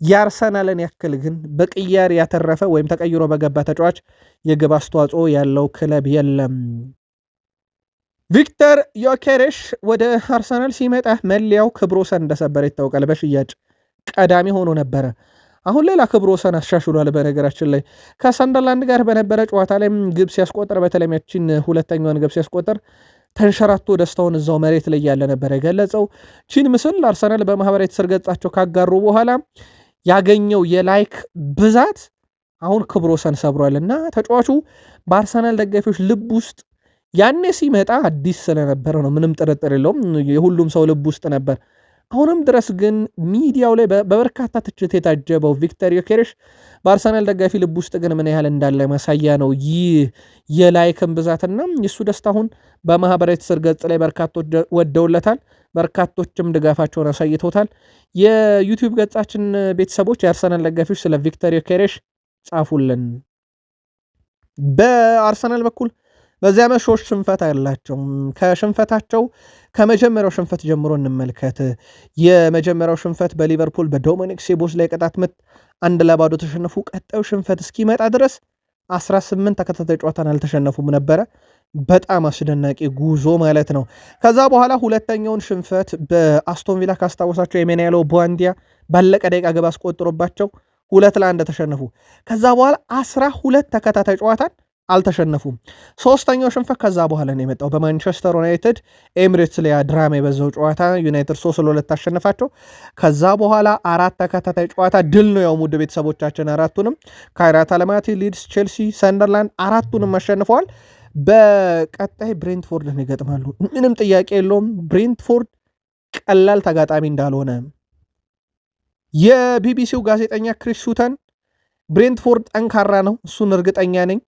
የአርሰናልን ያክል ግን በቅያሪ ያተረፈ ወይም ተቀይሮ በገባ ተጫዋች የግብ አስተዋጽኦ ያለው ክለብ የለም። ቪክተር ዮኬሬሽ ወደ አርሰናል ሲመጣ መለያው ክብረ ወሰን እንደሰበረ ይታወቃል። በሽያጭ ቀዳሚ ሆኖ ነበረ። አሁን ሌላ ክብረ ወሰን አሻሽሏል። በነገራችን ላይ ከሰንደርላንድ ጋር በነበረ ጨዋታ ላይ ግብ ሲያስቆጠር በተለይም ያቺን ሁለተኛዋን ግብ ሲያስቆጠር ተንሸራቶ ደስታውን እዛው መሬት ላይ ያለ ነበር የገለጸው። ቺን ምስል አርሰናል በማህበራዊ ትስስር ገጻቸው ካጋሩ በኋላ ያገኘው የላይክ ብዛት አሁን ክብረ ወሰን ሰብሯል እና ተጫዋቹ በአርሰናል ደጋፊዎች ልብ ውስጥ ያኔ ሲመጣ አዲስ ስለነበረ ነው፣ ምንም ጥርጥር የለውም። የሁሉም ሰው ልብ ውስጥ ነበር። አሁንም ድረስ ግን ሚዲያው ላይ በበርካታ ትችት የታጀበው ቪክተር ዮኬሬሽ በአርሰናል ደጋፊ ልብ ውስጥ ግን ምን ያህል እንዳለ ማሳያ ነው ይህ የላይክን ብዛትና የሱ ደስታ። አሁን በማህበራዊ ትስስር ገጽ ላይ በርካቶች ወደውለታል፣ በርካቶችም ድጋፋቸውን አሳይተውታል። የዩቲዩብ ገጻችን ቤተሰቦች የአርሰናል ደጋፊዎች ስለ ቪክተር ዮኬሬሽ ጻፉልን። በአርሰናል በኩል በዚያ ዓመት 3 ሽንፈት አላቸው። ከሽንፈታቸው ከመጀመሪያው ሽንፈት ጀምሮ እንመልከት። የመጀመሪያው ሽንፈት በሊቨርፑል በዶሚኒክ ሶቦስላይ ላይ ቅጣት ምት 1-0 ተሸነፉ። ቀጣዩ ሽንፈት እስኪመጣ ድረስ 18 ተከታታይ ጨዋታን አልተሸነፉም ነበረ። በጣም አስደናቂ ጉዞ ማለት ነው። ከዛ በኋላ ሁለተኛውን ሽንፈት በአስቶን ቪላ ካስታወሳቸው ኤሜኒያሎ ቡዋንዲያ ባለቀ ደቂቃ ግብ አስቆጥሮባቸው 2-1 ተሸነፉ። ከዛ በኋላ 12 ተከታታይ ጨዋታን አልተሸነፉም። ሶስተኛው ሽንፈት ከዛ በኋላ ነው የመጣው በማንቸስተር ዩናይትድ ኤምሬትስ ላይ ድራማ የበዛው ጨዋታ ዩናይትድ 3-2 አሸነፋቸው። ከዛ በኋላ 4 ተከታታይ ጨዋታ ድል ነው። ያው ሙድ ቤተሰቦቻችን አራቱንም ካይራት አለማቲ፣ ሊድስ፣ ቼልሲ፣ ሰንደርላንድ አራቱንም አሸንፈዋል። በቀጣይ ብሬንትፎርድን ይገጥማሉ። ምንም ጥያቄ የለውም ብሬንትፎርድ ቀላል ተጋጣሚ እንዳልሆነ የቢቢሲው ጋዜጠኛ ክሪስ ሹተን ብሬንትፎርድ ጠንካራ ነው፣ እሱን እርግጠኛ ነኝ፣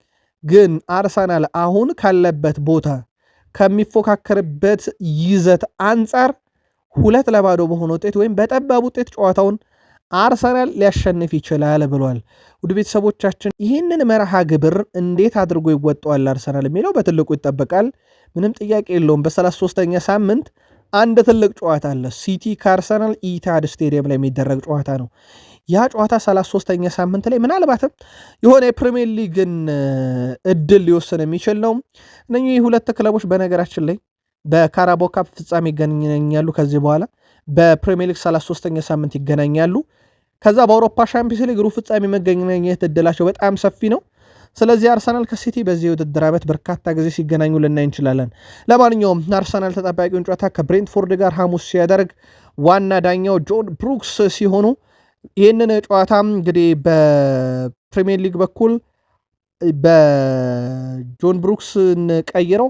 ግን አርሰናል አሁን ካለበት ቦታ ከሚፎካከርበት ይዘት አንጻር 2-0 በሆነ ውጤት ወይም በጠባብ ውጤት ጨዋታውን አርሰናል ሊያሸንፍ ይችላል ብሏል። ውድ ቤተሰቦቻችን ይህንን መርሃ ግብር እንዴት አድርጎ ይወጣዋል አርሰናል የሚለው በትልቁ ይጠበቃል። ምንም ጥያቄ የለውም። በ33ኛ ሳምንት አንድ ትልቅ ጨዋታ አለ። ሲቲ ከአርሰናል ኢታድ ስቴዲየም ላይ የሚደረግ ጨዋታ ነው። ያ ጨዋታ 33ኛ ሳምንት ላይ ምናልባትም የሆነ የፕሪሚየር ሊግን እድል ሊወስን የሚችል ነው። እነኚህ ሁለት ክለቦች በነገራችን ላይ በካራባኦ ካፕ ፍጻሜ ይገናኛሉ። ከዚህ በኋላ በፕሪሚየር ሊግ 33ኛ ሳምንት ይገናኛሉ። ከዛ በአውሮፓ ሻምፒዮንስ ሊግ ሩብ ፍጻሜ መገናኘት እድላቸው በጣም ሰፊ ነው። ስለዚህ አርሰናል ከሲቲ በዚህ የውድድር ዓመት በርካታ ጊዜ ሲገናኙ ልናይ እንችላለን። ለማንኛውም አርሰናል ተጠባቂውን ጨዋታ ከብሬንትፎርድ ጋር ሐሙስ ሲያደርግ ዋና ዳኛው ጆን ብሩክስ ሲሆኑ ይህንን ጨዋታ እንግዲህ በፕሪሚየር ሊግ በኩል በጆን ብሩክስን ቀይረው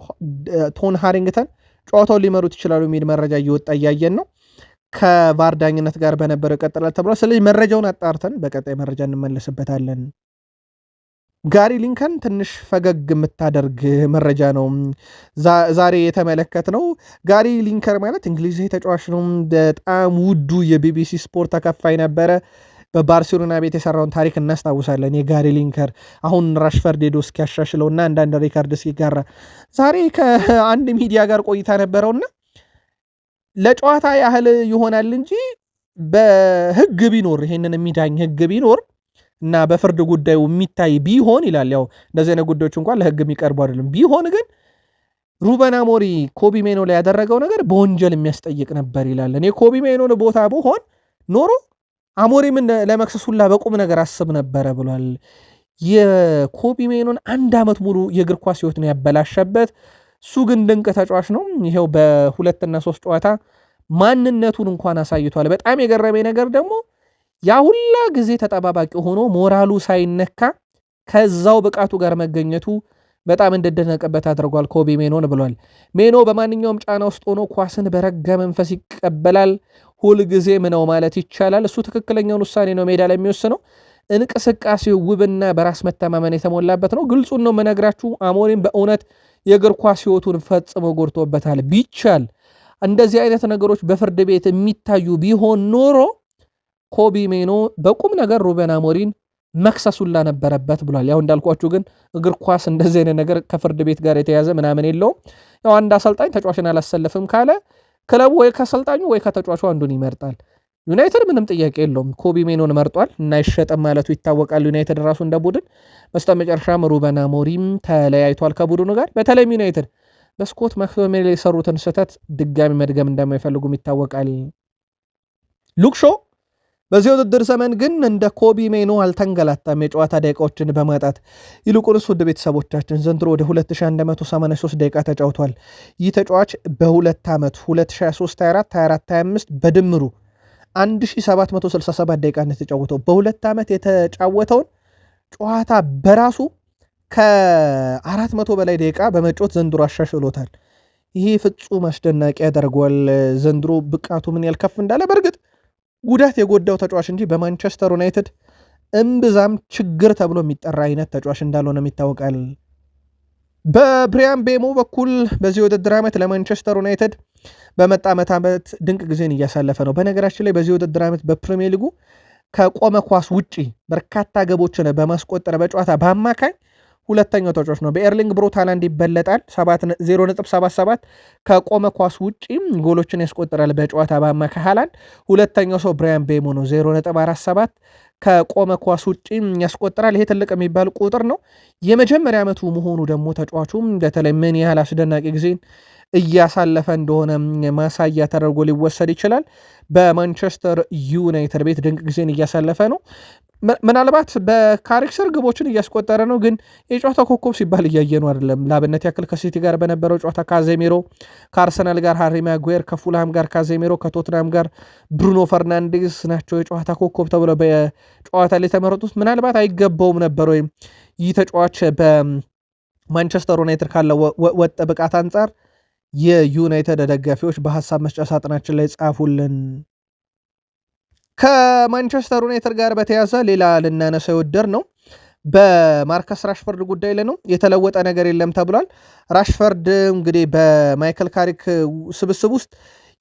ቶን ሃሪንግተን ጨዋታውን ሊመሩት ይችላሉ የሚል መረጃ እየወጣ እያየን ነው። ከቫር ዳኝነት ጋር በነበረው ይቀጥላል ተብሏል። ስለዚህ መረጃውን አጣርተን በቀጣይ መረጃ እንመለስበታለን። ጋሪ ሊንከን ትንሽ ፈገግ የምታደርግ መረጃ ነው ዛሬ የተመለከትነው። ጋሪ ሊንከን ማለት እንግሊዛዊ ተጫዋች ነው። በጣም ውዱ የቢቢሲ ስፖርት ተከፋይ ነበረ። በባርሴሎና ቤት የሰራውን ታሪክ እናስታውሳለን። የጋሪ ሊንከር አሁን ራሽፈርድ ሄዶ እስኪያሻሽለውና አንዳንድ ሪካርድ እስኪጋራ ዛሬ ከአንድ ሚዲያ ጋር ቆይታ ነበረውና ለጨዋታ ያህል ይሆናል እንጂ በህግ ቢኖር ይሄንን የሚዳኝ ህግ ቢኖር እና በፍርድ ጉዳዩ የሚታይ ቢሆን ይላል። ያው እንደዚህ አይነት ጉዳዮች እንኳን ለህግ የሚቀርቡ አይደለም። ቢሆን ግን ሩበን አሞሪም ኮቢ ሜኖ ላይ ያደረገው ነገር በወንጀል የሚያስጠይቅ ነበር ይላል። እኔ ኮቢ ሜኖን ቦታ ብሆን ኖሮ አሞሪምን ለመክሰስ ሁላ በቁም ነገር አስብ ነበረ ብሏል። የኮቢ ሜኖን 1 ዓመት ሙሉ የእግር ኳስ ህይወት ነው ያበላሸበት። እሱ ግን ድንቅ ተጫዋች ነው። ይሄው በ2 እና 3 ጨዋታ ማንነቱን እንኳን አሳይቷል። በጣም የገረመኝ ነገር ደግሞ ያ ሁላ ጊዜ ተጠባባቂ ሆኖ ሞራሉ ሳይነካ ከዛው ብቃቱ ጋር መገኘቱ በጣም እንደደነቀበት አድርጓል ኮቢ ሜኖን ብሏል። ሜኖ በማንኛውም ጫና ውስጥ ሆኖ ኳስን በረጋ መንፈስ ይቀበላል። ሁልጊዜም ነው ማለት ይቻላል። እሱ ትክክለኛውን ውሳኔ ነው ሜዳ ላይ የሚወስነው። እንቅስቃሴው ውብና በራስ መተማመን የተሞላበት ነው። ግልጹን ነው የምነግራችሁ። አሞሪም በእውነት የእግር ኳስ ሕይወቱን ፈጽሞ ጎድቶበታል። ቢቻል እንደዚህ አይነት ነገሮች በፍርድ ቤት የሚታዩ ቢሆን ኖሮ ኮቢ ሜኖ በቁም ነገር ሩበን አሞሪን መክሰሱላ ነበረበት ብሏል። ያው እንዳልኳችሁ ግን እግር ኳስ እንደዚህ አይነት ነገር ከፍርድ ቤት ጋር የተያዘ ምናምን የለውም። ያው አንድ አሰልጣኝ ተጫዋችን አላሰለፍም ካለ ክለቡ ወይ ከአሰልጣኙ ወይ ከተጫዋቹ አንዱን ይመርጣል። ዩናይትድ ምንም ጥያቄ የለውም ኮቢ ሜኖን መርጧል እና አይሸጥም ማለቱ ይታወቃል። ዩናይትድ ራሱ እንደ ቡድን በስተመጨረሻም ሩበን አሞሪም ተለያይቷል ከቡድኑ ጋር። በተለይም ዩናይትድ በስኮት ማክቶሚኔል የሰሩትን ስህተት ድጋሚ መድገም እንደማይፈልጉም ይታወቃል። ሉክሾ በዚህ ውድድር ዘመን ግን እንደ ኮቢ ሜኖ አልተንገላታም የጨዋታ ደቂቃዎችን በማጣት ይልቁንስ ውድ ቤተሰቦቻችን ዘንድሮ ወደ 2183 ደቂቃ ተጫውቷል። ይህ ተጫዋች በሁለት ዓመት 2023/24/25 በድምሩ 1767 ደቂቃ የተጫወተው በሁለት ዓመት የተጫወተውን ጨዋታ በራሱ ከ400 በላይ ደቂቃ በመጫወት ዘንድሮ አሻሽሎታል። ይሄ ፍጹም አስደናቂ ያደርገዋል። ዘንድሮ ብቃቱ ምን ያህል ከፍ እንዳለ በእርግጥ ጉዳት የጎዳው ተጫዋች እንጂ በማንቸስተር ዩናይትድ እምብዛም ችግር ተብሎ የሚጠራ አይነት ተጫዋች እንዳልሆነ ይታወቃል። በብሪያን ቤሞ በኩል በዚህ ውድድር ዓመት ለማንቸስተር ዩናይትድ በመጣ ዓመት ድንቅ ጊዜን እያሳለፈ ነው። በነገራችን ላይ በዚህ ውድድር ዓመት በፕሪሚየር ሊጉ ከቆመ ኳስ ውጪ በርካታ ገቦችን በማስቆጠር በጨዋታ በአማካኝ ሁለተኛው ተጫዋች ነው። በኤርሊንግ ብሮት ሃላንድ ይበለጣል 0.77 ከቆመ ኳስ ውጪ ጎሎችን ያስቆጥራል በጨዋታ በአማካይ ሃላንድ። ሁለተኛው ሰው ብራያን ቤሞ ነው 0.47 ከቆመ ኳስ ውጪ ያስቆጥራል። ይሄ ትልቅ የሚባል ቁጥር ነው። የመጀመሪያ ዓመቱ መሆኑ ደግሞ ተጫዋቹም በተለይ ምን ያህል አስደናቂ ጊዜን እያሳለፈ እንደሆነ ማሳያ ተደርጎ ሊወሰድ ይችላል። በማንቸስተር ዩናይትድ ቤት ድንቅ ጊዜን እያሳለፈ ነው። ምናልባት በካሪክሰር ግቦችን እያስቆጠረ ነው፣ ግን የጨዋታ ኮከብ ሲባል እያየ ነው አይደለም። ላብነት ያክል ከሲቲ ጋር በነበረው ጨዋታ ካዜሜሮ፣ ከአርሰናል ጋር ሃሪ ማጉዌር፣ ከፉልሃም ጋር ካዜሜሮ፣ ከቶትናም ጋር ብሩኖ ፈርናንዴዝ ናቸው የጨዋታ ኮከብ ተብለው በጨዋታ ላይ የተመረጡት። ምናልባት አይገባውም ነበር ወይም ይህ ተጫዋች በማንቸስተር ዩናይትድ ካለው ወጥ ብቃት አንጻር የዩናይትድ ደጋፊዎች በሀሳብ መስጫ ሳጥናችን ላይ ጻፉልን። ከማንቸስተር ዩናይትድ ጋር በተያዘ ሌላ ልናነሳ የወደር ነው በማርከስ ራሽፈርድ ጉዳይ ላይ ነው። የተለወጠ ነገር የለም ተብሏል። ራሽፈርድ እንግዲህ በማይክል ካሪክ ስብስብ ውስጥ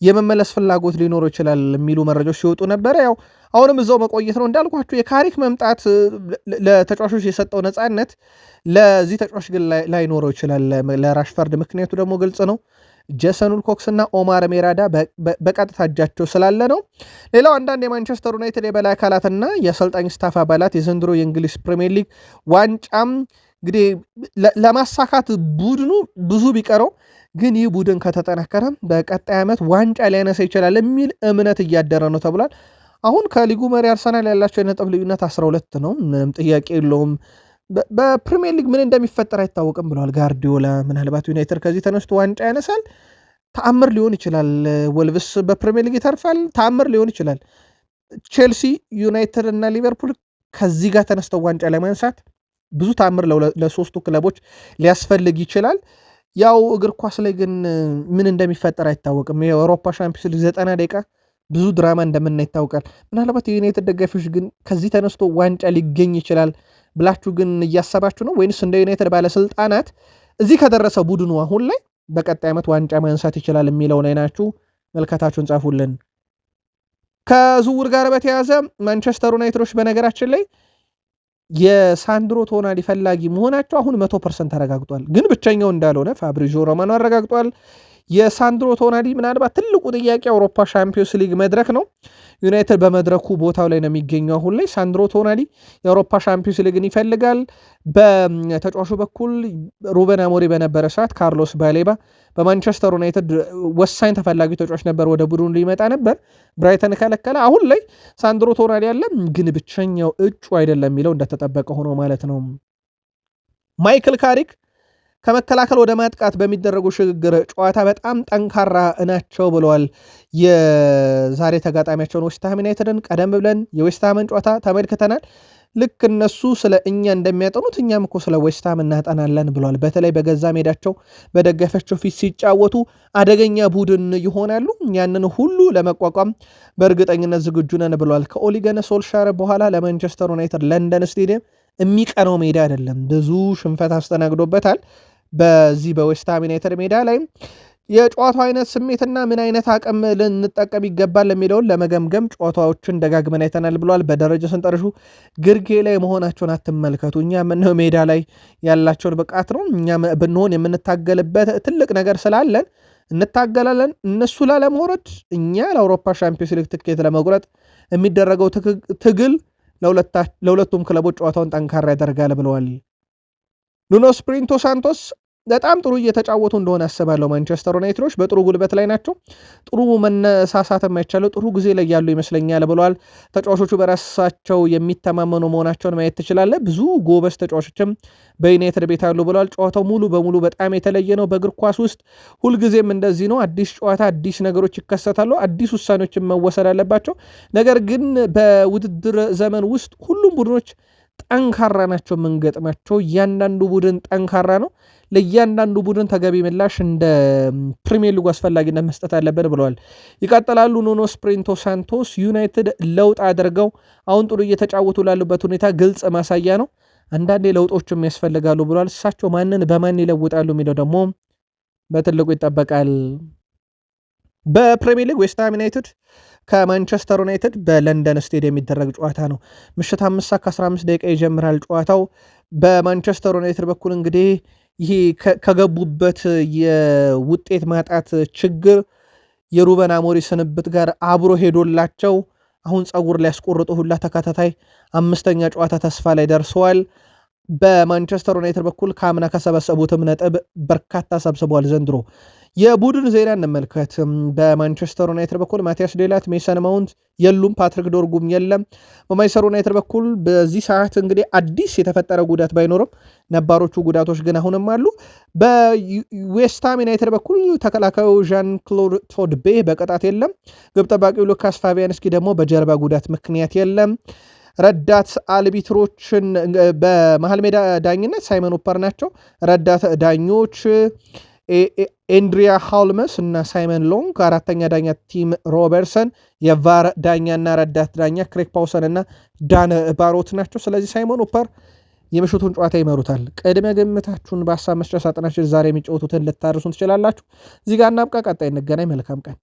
የመመለስ ፍላጎት ሊኖረው ይችላል የሚሉ መረጃዎች ሲወጡ ነበረ። ያው አሁንም እዛው መቆየት ነው እንዳልኳችሁ። የካሪክ መምጣት ለተጫዋቾች የሰጠው ነፃነት ለዚህ ተጫዋች ግን ላይኖረው ይችላል ለራሽፈርድ። ምክንያቱ ደግሞ ግልጽ ነው። ጄሰን ውልኮክስ እና ኦማር ሜራዳ በቀጥታ እጃቸው ስላለ ነው። ሌላው አንዳንድ የማንቸስተር ዩናይትድ የበላይ አካላትና የአሰልጣኝ ስታፍ አባላት የዘንድሮ የእንግሊዝ ፕሪሚየር ሊግ ዋንጫም እንግዲህ ለማሳካት ቡድኑ ብዙ ቢቀረው ግን ይህ ቡድን ከተጠናከረ በቀጣይ ዓመት ዋንጫ ሊያነሳ ይችላል የሚል እምነት እያደረ ነው ተብሏል። አሁን ከሊጉ መሪ አርሰናል ያላቸው የነጥብ ልዩነት 12 ነው። ምንም ጥያቄ የለውም። በፕሪሚየር ሊግ ምን እንደሚፈጠር አይታወቅም ብለዋል ጋርዲዮላ። ምናልባት ዩናይትድ ከዚህ ተነስቶ ዋንጫ ያነሳል፣ ተአምር ሊሆን ይችላል። ወልቭስ በፕሪሚየር ሊግ ይተርፋል፣ ተአምር ሊሆን ይችላል። ቼልሲ፣ ዩናይትድ እና ሊቨርፑል ከዚህ ጋር ተነስተው ዋንጫ ለማንሳት ብዙ ተአምር ለሶስቱ ክለቦች ሊያስፈልግ ይችላል። ያው እግር ኳስ ላይ ግን ምን እንደሚፈጠር አይታወቅም። የአውሮፓ ሻምፒዮንስ ሊግ 90 ደቂቃ ብዙ ድራማ እንደምናይ ይታወቃል። ምናልባት የዩናይትድ ደጋፊዎች ግን ከዚህ ተነስቶ ዋንጫ ሊገኝ ይችላል ብላችሁ ግን እያሰባችሁ ነው ወይንስ እንደ ዩናይትድ ባለስልጣናት እዚህ ከደረሰ ቡድኑ አሁን ላይ በቀጣይ ዓመት ዋንጫ ማንሳት ይችላል የሚለው ላይ ናችሁ? መልከታችሁን ጻፉልን። ከዝውውር ጋር በተያያዘ ማንቸስተር ዩናይትዶች በነገራችን ላይ የሳንድሮ ቶናሊ ፈላጊ መሆናቸው አሁን 100% ተረጋግጧል። ግን ብቸኛው እንዳልሆነ ፋብሪዚዮ ሮማኖ አረጋግጧል። የሳንድሮ ቶናሊ ምናልባት ትልቁ ጥያቄ አውሮፓ ሻምፒዮንስ ሊግ መድረክ ነው። ዩናይትድ በመድረኩ ቦታው ላይ ነው የሚገኘው አሁን ላይ። ሳንድሮ ቶናሊ የአውሮፓ ሻምፒዮንስ ሊግን ይፈልጋል። በተጫዋቹ በኩል ሩበን አሞሪ በነበረ ሰዓት ካርሎስ ባሌባ በማንቸስተር ዩናይትድ ወሳኝ ተፈላጊ ተጫዋች ነበር፣ ወደ ቡድኑ ሊመጣ ነበር፣ ብራይተን ከለከለ። አሁን ላይ ሳንድሮ ቶናሊ ያለ ግን ብቸኛው እጩ አይደለም የሚለው እንደተጠበቀ ሆኖ ማለት ነው። ማይክል ካሪክ ከመከላከል ወደ ማጥቃት በሚደረጉ ሽግግር ጨዋታ በጣም ጠንካራ ናቸው ብለዋል። የዛሬ ተጋጣሚያቸውን ዌስትሃም ዩናይትድን ቀደም ብለን የዌስትሃምን ጨዋታ ተመልክተናል። ልክ እነሱ ስለ እኛ እንደሚያጠኑት እኛም እኮ ስለ ዌስትሃም እናጠናለን ብለዋል። በተለይ በገዛ ሜዳቸው በደጋፊያቸው ፊት ሲጫወቱ አደገኛ ቡድን ይሆናሉ። ያንን ሁሉ ለመቋቋም በእርግጠኝነት ዝግጁ ነን ብለዋል። ከኦሊገነ ሶልሻር በኋላ ለማንቸስተር ዩናይትድ ለንደን ስቴዲየም የሚቀነው ሜዳ አይደለም። ብዙ ሽንፈት አስተናግዶበታል። በዚህ በዌስትሃም ዩናይትድ ሜዳ ላይ የጨዋታው አይነት ስሜትና ምን አይነት አቅም ልንጠቀም ይገባል የሚለውን ለመገምገም ጨዋታዎችን ደጋግመን አይተናል ብለዋል። በደረጃ ሰንጠረዡ ግርጌ ላይ መሆናቸውን አትመልከቱ። እኛ ምነው ሜዳ ላይ ያላቸውን ብቃት ነው። እኛ ብንሆን የምንታገልበት ትልቅ ነገር ስላለን እንታገላለን። እነሱ ላለመውረድ፣ እኛ ለአውሮፓ ሻምፒዮንስ ሊግ ትኬት ለመቁረጥ የሚደረገው ትግል ለሁለቱም ክለቦች ጨዋታውን ጠንካራ ያደርጋል ብለዋል። ኑኖ ስፕሪንቶ ሳንቶስ በጣም ጥሩ እየተጫወቱ እንደሆነ አስባለሁ። ማንቸስተር ዩናይትዶች በጥሩ ጉልበት ላይ ናቸው። ጥሩ መነሳሳት የማይቻለው ጥሩ ጊዜ ላይ ያሉ ይመስለኛል ብለዋል። ተጫዋቾቹ በራሳቸው የሚተማመኑ መሆናቸውን ማየት ትችላለህ። ብዙ ጎበዝ ተጫዋቾችም በዩናይትድ ቤት አሉ ብለዋል። ጨዋታው ሙሉ በሙሉ በጣም የተለየ ነው። በእግር ኳስ ውስጥ ሁልጊዜም እንደዚህ ነው። አዲስ ጨዋታ፣ አዲስ ነገሮች ይከሰታሉ። አዲስ ውሳኔዎችን መወሰድ አለባቸው። ነገር ግን በውድድር ዘመን ውስጥ ሁሉም ቡድኖች ጠንካራ ናቸው። የምንገጥማቸው እያንዳንዱ ቡድን ጠንካራ ነው። ለእያንዳንዱ ቡድን ተገቢ ምላሽ እንደ ፕሪሚየር ሊጉ አስፈላጊነት መስጠት አለብን ብለዋል። ይቀጥላሉ። ኑኖ ስፕሪንቶ ሳንቶስ ዩናይትድ ለውጥ አድርገው አሁን ጥሩ እየተጫወቱ ላሉበት ሁኔታ ግልጽ ማሳያ ነው። አንዳንዴ ለውጦችም ያስፈልጋሉ ብለዋል። እሳቸው ማንን በማን ይለውጣሉ የሚለው ደግሞ በትልቁ ይጠበቃል። በፕሪሚየር ሊግ ዌስትሃም ዩናይትድ ከማንቸስተር ዩናይትድ በለንደን ስቴዲየም የሚደረግ ጨዋታ ነው። ምሽት 5:15 ደቂቃ ይጀምራል ጨዋታው። በማንቸስተር ዩናይትድ በኩል እንግዲህ ይሄ ከገቡበት የውጤት ማጣት ችግር የሩበን አሞሪ ስንብት ጋር አብሮ ሄዶላቸው አሁን ፀጉር ሊያስቆርጡ ሁላ ተከታታይ 5ኛ ጨዋታ ተስፋ ላይ ደርሰዋል። በማንቸስተር ዩናይትድ በኩል ከአምና ከሰበሰቡትም ነጥብ በርካታ ሰብስበዋል ዘንድሮ። የቡድን ዜና እንመልከት። በማንቸስተር ዩናይትድ በኩል ማቲያስ ዴላት፣ ሜሰን ማውንት የሉም፣ ፓትሪክ ዶርጉም የለም። በማንቸስተር ዩናይትድ በኩል በዚህ ሰዓት እንግዲህ አዲስ የተፈጠረ ጉዳት ባይኖርም ነባሮቹ ጉዳቶች ግን አሁንም አሉ። በዌስትሃም ዩናይትድ በኩል ተከላካዩ ዣን ክሎድ ቶድቤ በቅጣት የለም። ግብ ጠባቂው ሉካስ ፋቢያንስኪ ደግሞ በጀርባ ጉዳት ምክንያት የለም። ረዳት አልቢትሮችን በመሃል ሜዳ ዳኝነት ሳይመን ኦፐር ናቸው። ረዳት ዳኞች ኤንድሪያ ሃልመስ እና ሳይመን ሎንግ፣ አራተኛ ዳኛ ቲም ሮበርሰን፣ የቫር ዳኛና ረዳት ዳኛ ክሬግ ፓውሰን እና ዳን ባሮት ናቸው። ስለዚህ ሳይመን ኦፐር የምሽቱን ጨዋታ ይመሩታል። ቅድመ ግምታችሁን በሀሳብ መስጫ ሳጥናችን ዛሬ የሚጫወቱትን ልታደርሱን ትችላላችሁ። እዚህ ጋር እናብቃ። ቀጣይ እንገናኝ። መልካም ቀን።